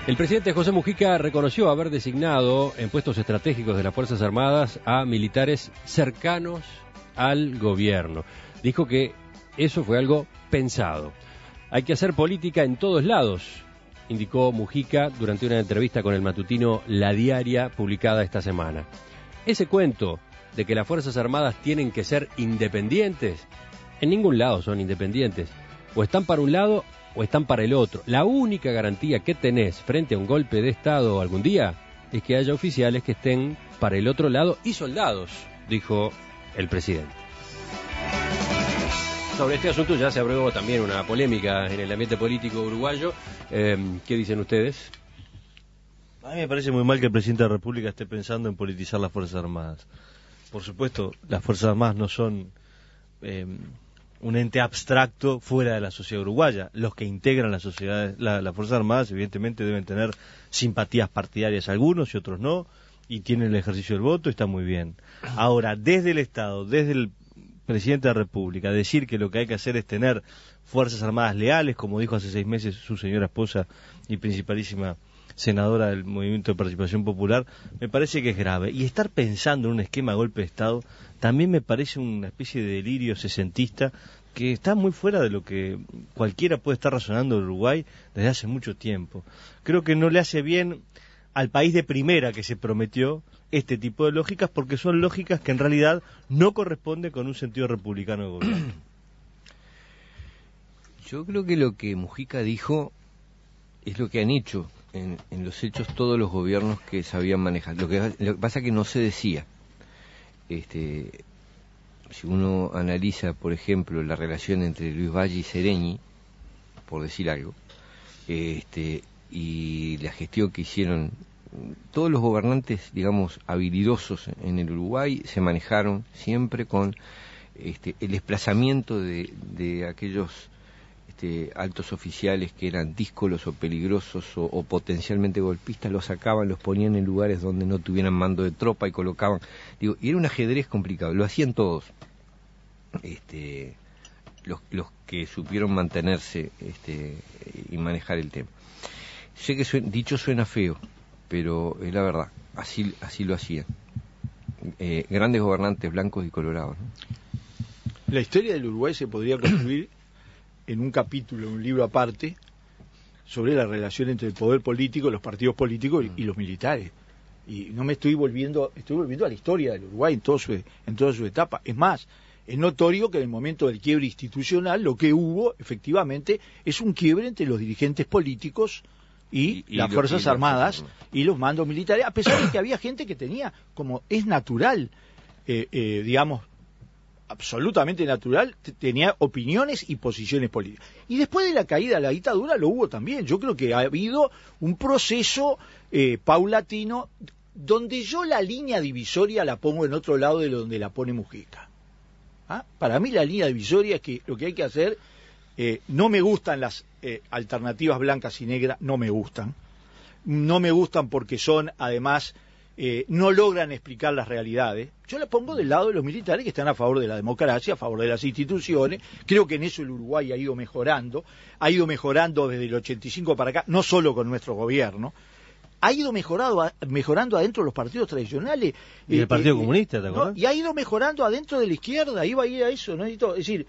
El presidente José Mujica reconoció haber designado en puestos estratégicos de las Fuerzas Armadas a militares cercanos al gobierno. Dijo que eso fue algo pensado. Hay que hacer política en todos lados, indicó Mujica durante una entrevista con el matutino La Diaria, publicada esta semana. Ese cuento de que las Fuerzas Armadas tienen que ser independientes, en ningún lado son independientes. O están para un lado o están para el otro. La única garantía que tenés frente a un golpe de Estado algún día es que haya oficiales que estén para el otro lado y soldados, dijo el presidente. Sobre este asunto ya se abrió también una polémica en el ambiente político uruguayo. ¿Qué dicen ustedes? A mí me parece muy mal que el presidente de la República esté pensando en politizar las Fuerzas Armadas. Por supuesto, las Fuerzas Armadas no son un ente abstracto fuera de la sociedad uruguaya. Los que integran la sociedad, las Fuerzas Armadas, evidentemente deben tener simpatías partidarias algunos y otros no, y tienen el ejercicio del voto, está muy bien. Ahora, desde el Estado, desde el presidente de la República, decir que lo que hay que hacer es tener Fuerzas Armadas leales, como dijo hace 6 meses su señora esposa y principalísima senadora del Movimiento de Participación Popular, me parece que es grave. Y estar pensando en un esquema de golpe de Estado también me parece una especie de delirio sesentista que está muy fuera de lo que cualquiera puede estar razonando en Uruguay desde hace mucho tiempo. Creo que no le hace bien al país de primera que se prometió este tipo de lógicas, porque son lógicas que en realidad no corresponden con un sentido republicano de gobierno. Yo creo que lo que Mujica dijo es lo que han hecho en los hechos todos los gobiernos que sabían manejar. Lo que pasa es que no se decía. Si uno analiza, por ejemplo, la relación entre Luis Valle y Sereñi, por decir algo, y la gestión que hicieron todos los gobernantes, digamos, habilidosos en el Uruguay, se manejaron siempre con el desplazamiento de aquellos altos oficiales que eran díscolos o peligrosos o potencialmente golpistas, los sacaban, los ponían en lugares donde no tuvieran mando de tropa y colocaban, y era un ajedrez complicado, lo hacían todos, los que supieron mantenerse y manejar el tema. Sé que dicho suena feo, pero es la verdad, así lo hacían. Grandes gobernantes blancos y colorados, ¿no? La historia del Uruguay se podría construir en un capítulo, en un libro aparte, sobre la relación entre el poder político, los partidos políticos y los militares. Y no me estoy volviendo a la historia del Uruguay en toda su etapa. Es más, es notorio que en el momento del quiebre institucional lo que hubo, efectivamente, es un quiebre entre los dirigentes políticos y las Fuerzas Armadas y los mandos militares, a pesar de que había gente que tenía, como es natural, digamos, absolutamente natural, tenía opiniones y posiciones políticas. Y después de la caída de la dictadura lo hubo también. Yo creo que ha habido un proceso paulatino donde yo la línea divisoria la pongo en otro lado de donde la pone Mujica. ¿Ah? Para mí la línea divisoria es que lo que hay que hacer, no me gustan las alternativas blancas y negras, no me gustan porque son, además, no logran explicar las realidades. Yo la pongo del lado de los militares que están a favor de la democracia, a favor de las instituciones. Creo que en eso el Uruguay ha ido mejorando desde el 85 para acá, no solo con nuestro gobierno. Ha ido mejorando adentro de los partidos tradicionales. ¿Y el Partido Comunista, te acuerdas? ¿No? Y ha ido mejorando adentro de la izquierda, iba a ir a eso, ¿no? Es decir,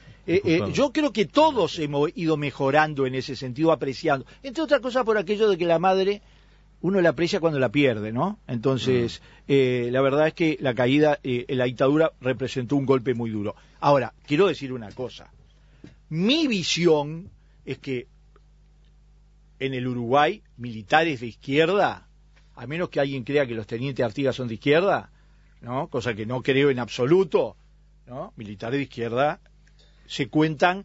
yo creo que todos hemos ido mejorando en ese sentido, apreciando. Entre otras cosas por aquello de que la madre uno la aprecia cuando la pierde, ¿no? Entonces, la verdad es que la caída, la dictadura representó un golpe muy duro. Ahora, quiero decir una cosa. Mi visión es que en el Uruguay, militares de izquierda, a menos que alguien crea que los tenientes Artigas son de izquierda, ¿no? Cosa que no creo en absoluto, ¿no? Militares de izquierda se cuentan,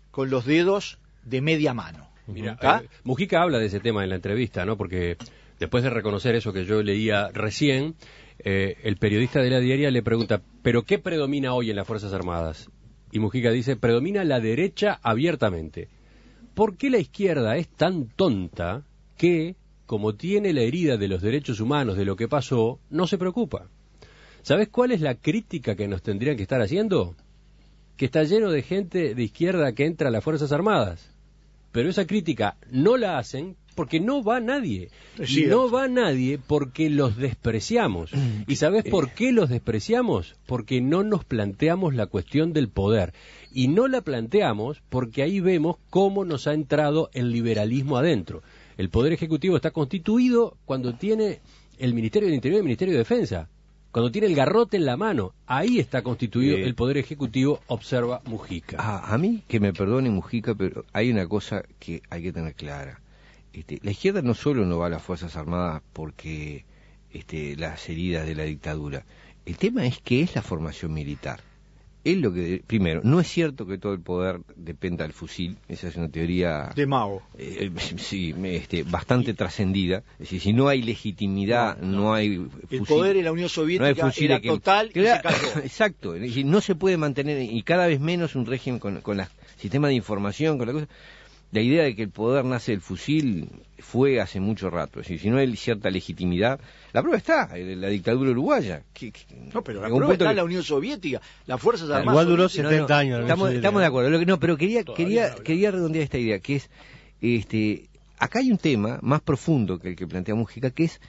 con los dedos de media mano. Mira, Mujica habla de ese tema en la entrevista, ¿no? Porque después de reconocer eso que yo leía recién, el periodista de La Diaria le pregunta, ¿pero qué predomina hoy en las Fuerzas Armadas? Y Mujica dice, predomina la derecha abiertamente. ¿Por qué la izquierda es tan tonta que, como tiene la herida de los derechos humanos de lo que pasó, no se preocupa? ¿Sabes cuál es la crítica que nos tendrían que estar haciendo? Que está lleno de gente de izquierda que entra a las Fuerzas Armadas. pero esa crítica no la hacen porque no va nadie. Es Y cierto. no va nadie porque los despreciamos. ¿Y sabés por qué los despreciamos? Porque no nos planteamos la cuestión del poder. Y no la planteamos porque ahí vemos cómo nos ha entrado el liberalismo adentro. El Poder Ejecutivo está constituido cuando tiene el Ministerio del Interior y el Ministerio de Defensa. Cuando tiene el garrote en la mano, ahí está constituido el Poder Ejecutivo, observa Mujica. A mí, que me perdone Mujica, pero hay una cosa que hay que tener clara. La izquierda no solo no va a las Fuerzas Armadas porque las heridas de la dictadura. El tema es que es la formación militar. Es lo que, primero, no es cierto que todo el poder dependa del fusil. Esa es una teoría de Mao. Sí, bastante trascendida. Es decir, si no hay legitimidad, no hay fusil. El poder en la Unión Soviética era total y se cayó. Exacto. Es decir, no se puede mantener, y cada vez menos, un régimen con el sistema de información, con la cosa. La idea de que el poder nace del fusil fue hace mucho rato. Es decir, si no hay cierta legitimidad, la prueba está, la dictadura uruguaya. No, pero la prueba está en la Unión Soviética, las Fuerzas Armadas. Igual duró 70 años. Estamos de acuerdo. Pero quería redondear esta idea, que es, acá hay un tema más profundo que el que plantea Mujica, que es,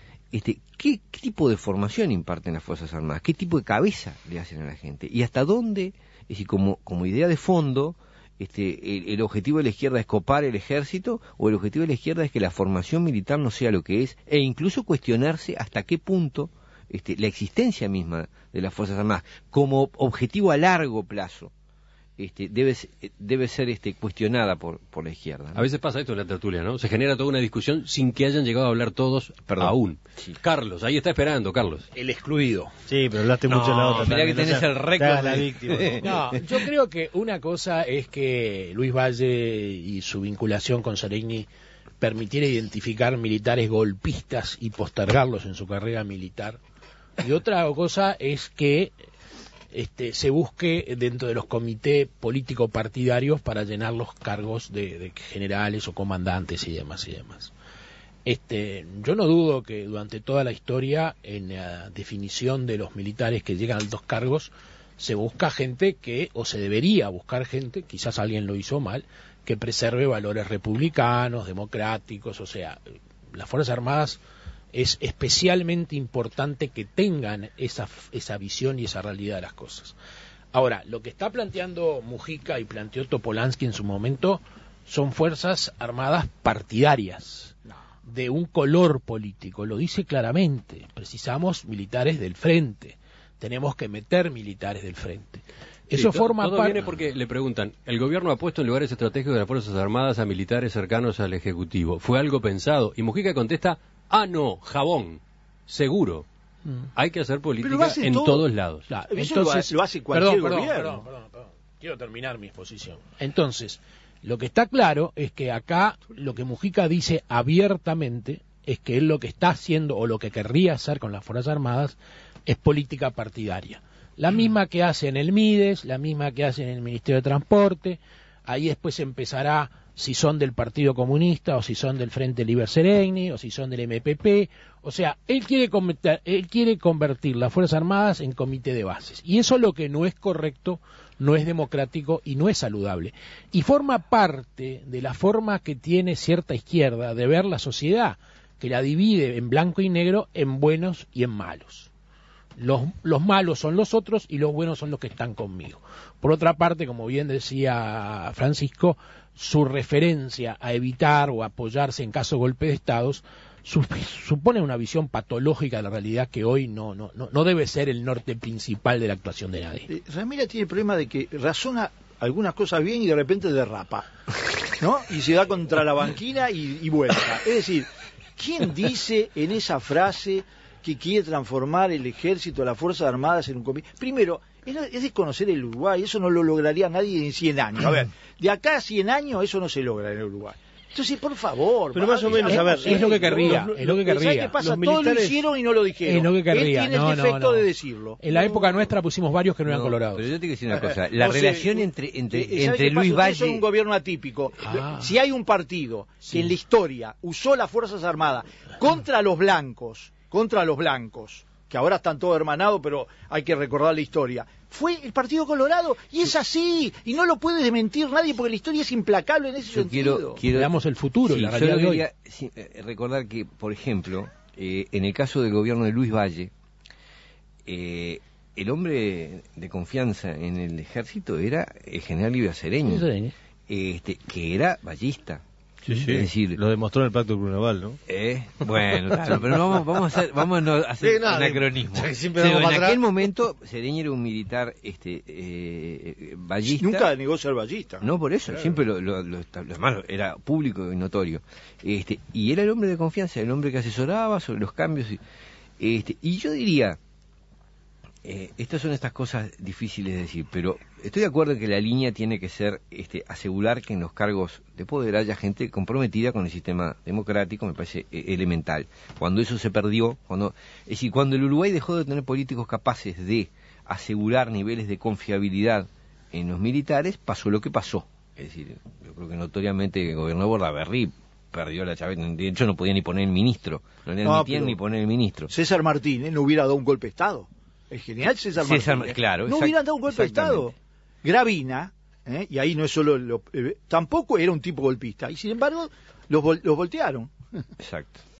¿qué tipo de formación imparten las Fuerzas Armadas? ¿Qué tipo de cabeza le hacen a la gente? Y hasta dónde, es decir, como idea de fondo, el objetivo de la izquierda es copar el ejército, o el objetivo de la izquierda es que la formación militar no sea lo que es, e incluso cuestionarse hasta qué punto la existencia misma de las Fuerzas Armadas como objetivo a largo plazo debe ser cuestionada por la izquierda, ¿no? A veces pasa esto en la tertulia, ¿no? Se genera toda una discusión sin que hayan llegado a hablar todos aún. Sí. Carlos, ahí está esperando, Carlos. El excluido. Sí, pero hablaste mucho de la otra. Mirá que tenés el récord. La víctima. No, yo creo que una cosa es que Luis Valle y su vinculación con Seregni permitiera identificar militares golpistas y postergarlos en su carrera militar. Y otra cosa es que se busque dentro de los comités político-partidarios para llenar los cargos de generales o comandantes y demás y demás. Yo no dudo que durante toda la historia, en la definición de los militares que llegan a altos cargos, se busca gente o se debería buscar gente, quizás alguien lo hizo mal, que preserve valores republicanos, democráticos, o sea, las Fuerzas Armadas es especialmente importante que tengan esa visión y esa realidad de las cosas. Ahora, lo que está planteando Mujica y planteó Topolansky en su momento son Fuerzas Armadas partidarias, de un color político, lo dice claramente. Precisamos militares del frente, tenemos que meter militares del frente. Eso forma todo parte. Viene porque le preguntan, el gobierno ha puesto en lugares estratégicos de las Fuerzas Armadas a militares cercanos al Ejecutivo. ¿Fue algo pensado? Y Mujica contesta, no, jabón, seguro. Hay que hacer política en todos lados. Claro, eso entonces, lo hace cualquier perdón. gobierno. Quiero terminar mi exposición. Entonces, lo que está claro es que acá lo que Mujica dice abiertamente es que él lo que está haciendo o lo que querría hacer con las Fuerzas Armadas es política partidaria. La misma que hace en el Mides, la misma que hace en el Ministerio de Transporte. Ahí después empezará si son del Partido Comunista o si son del Frente Liber Seregni o si son del MPP. O sea, él quiere convertir las Fuerzas Armadas en comité de bases. Y eso es lo que no es correcto, no es democrático y no es saludable. Y forma parte de la forma que tiene cierta izquierda de ver la sociedad, que la divide en blanco y negro, en buenos y en malos. Los malos son los otros y los buenos son los que están conmigo. Por otra parte, como bien decía Francisco, su referencia a evitar o apoyarse en caso de golpe de Estados supone una visión patológica de la realidad que hoy no debe ser el norte principal de la actuación de nadie. Ramírez tiene el problema de que razona algunas cosas bien y de repente derrapa, ¿no? Y se da contra la banquina y vuelta. Es decir, ¿quién dice en esa frase que quiere transformar el ejército, las Fuerzas Armadas en un comité? Primero, es desconocer el Uruguay, eso no lo lograría nadie en 100 años. A ver, de acá a 100 años eso no se logra en el Uruguay. Entonces, por favor. Pero más o menos, a ver. Es lo que querría, es lo que ¿Sabes querría. qué pasa? Los militares... Todos lo hicieron y no lo dijeron. Es lo que querría. Él tiene el defecto de decirlo. En la época nuestra pusimos varios que no eran colorados. Pero yo te quiero decir una cosa, la relación entre Luis Valle... Ustedes son un gobierno atípico. Si hay un partido que en la historia usó las Fuerzas Armadas contra los blancos, que ahora están todos hermanados, pero hay que recordar la historia, fue el Partido Colorado, y es así, y no lo puede desmentir nadie porque la historia es implacable en ese sentido. Veamos el futuro, sí, la realidad de hoy. Recordar que, por ejemplo, en el caso del gobierno de Luis Valle, el hombre de confianza en el ejército era el general Livia Sereñi, que era vallista. Sí, Es decir, lo demostró en el Pacto Clunaval, ¿no? Bueno, claro, pero vamos a hacer anacronismo. En aquel momento, Sereñi era un militar vallista. Nunca negó ser vallista. No, por eso, claro. Siempre lo era público y notorio. Y era el hombre de confianza, el hombre que asesoraba sobre los cambios. Y yo diría, estas son estas cosas difíciles de decir, pero estoy de acuerdo en que la línea tiene que ser asegurar que en los cargos de poder haya gente comprometida con el sistema democrático, me parece elemental. Cuando eso se perdió, cuando el Uruguay dejó de tener políticos capaces de asegurar niveles de confiabilidad en los militares, pasó lo que pasó. Es decir, yo creo que notoriamente el gobierno de Bordaberry perdió la chave, de hecho no podía ni poner el ministro, no le admitían ni poner el ministro. César Martínez no hubiera dado un golpe de Estado. Es genial César Martínez. Claro, no hubieran dado un golpe de Estado. Gravina, y ahí no es solo tampoco era un tipo golpista, y sin embargo los voltearon. Exacto.